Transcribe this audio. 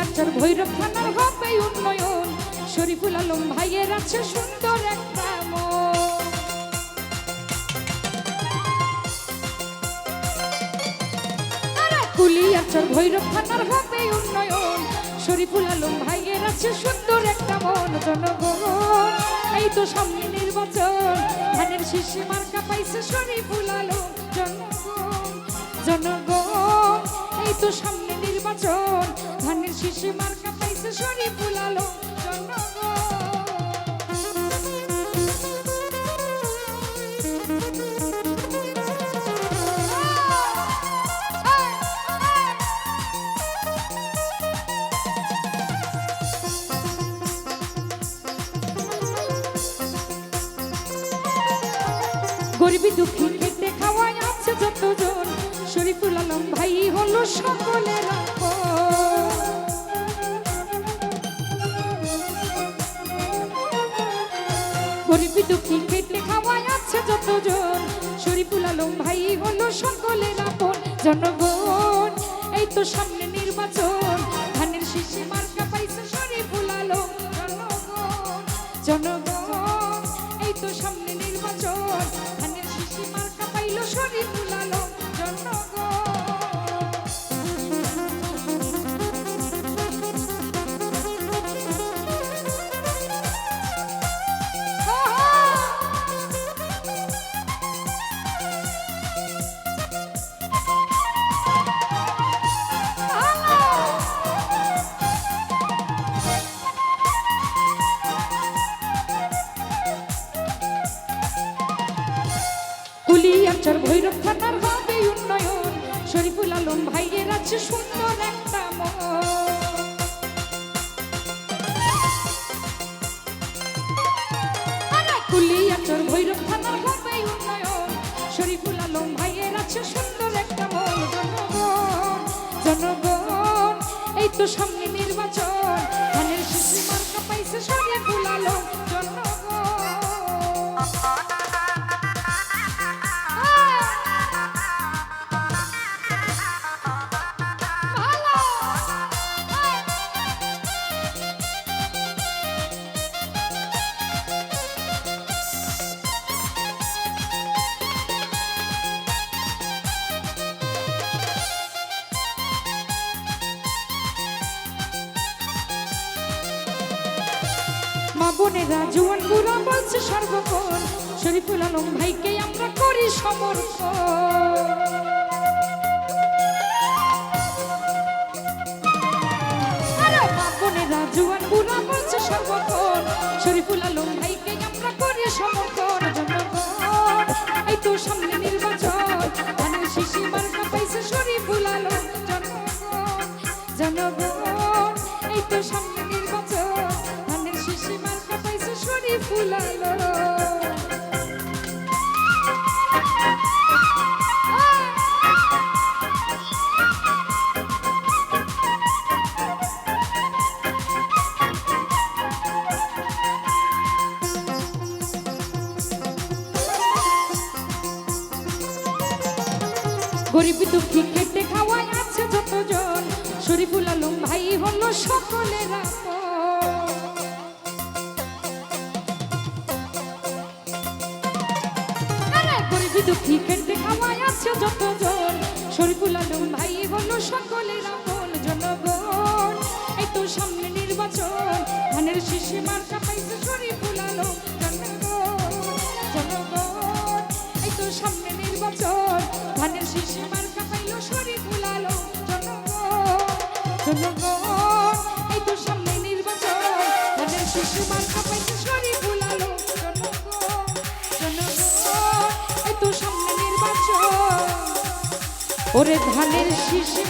কুলিয়ারচর ভৈরব থানার হবে উন্নয়ন, শরীফুল আলম ভাইয়ের আছে সুন্দর একটা মন। কুলিয়ারচর ভৈরব থানার হবে উন্নয়ন, শরীফুল আলম ভাইয়ের আছে সুন্দর একটা মন। জনগণ এই তো সামনে নির্বাচন, ধানের শীষে মার্কা পাইছে শরীফুল আলম। জনগণ জনগণ এই তো সামনে নির্বাচন, ধানের শীষে মার্কা পাইছে শরীফুল আলম। গরিবি দুঃখী খেটে খাওয়ায় আছে যতজন, শরীফুল আলম ভাই হলো সকলের আপন। গরিবি দুঃখী খেটে খাওয়ায় আছে যতজন, শরীফুল আলম ভাই হলো সকলের আপন। জনগণ এই তো সামনে নির্বাচন, ধানের শীষে মার্কা পাইছে শরীফুল আলম। জনগণ জনগণ এই তো সামনে নির্বাচন, ধানের শীষে মার্কা পাইল শরীফুল আলম। কুলিয়ারচর ভৈরব থানার হবে উন্নয়ন, শরীফুল আলম ভাইয়ের আছে সুন্দর একটা মন। কুলিয়ারচর ভৈরব থানার হবে উন্নয়ন, শরীফুল আলম ভাইয়ের আছে সুন্দর একটা মন। জনগণ জনগণ এই তো সামনে নির্বাচন, ধানের শীষে মার্কা পাইছে শরীফুল আলম। মা বোনেরা জুয়ান বুড়া বলছে সর্বক্ষণ, শরীফুল আলম ভাইকে আমরা করি সমর্পণ। মা বোনেরা জুয়ান বুড়া বলছে সর্বক্ষণ, শরীফুল আলম ভাইকে আমরা করি সমর্পণ। জনগণ এই তো সামনে নির্বাচন, ধানের শীষে মার্কা পাইছে শরীফুল আলম। জনগণ জনগণ এই তো সামনে নির্বাচন, ধানের শীষে মার্কা পাইছে শরীফুল আলম। গরিবি দুঃখী খেটে খাওয়ায় আছে যতজন, শরীফুল আলম ভাই হলো সকলের আপন। গরিবি দুঃখী খেটে খাওয়ায় আছে যতজন, শরীফুল আলম ভাই হলো সকলের আপন। জনগণ এই তো সামনে নির্বাচন, ধানের শীষে মার্কা পাইছে শরীফুল আলম। জনগণ এই তো সামনে নির্বাচন, ধানের শীষে মার্কা পাইল শরীফুল আলম। জনগণ এই তো সামনে নির্বাচন, ধানের শীষে মার্কা পাইছে শরীফুল আলম। জনগণ এই তো সামনে নির্বাচন, ওরে ধানের শীষে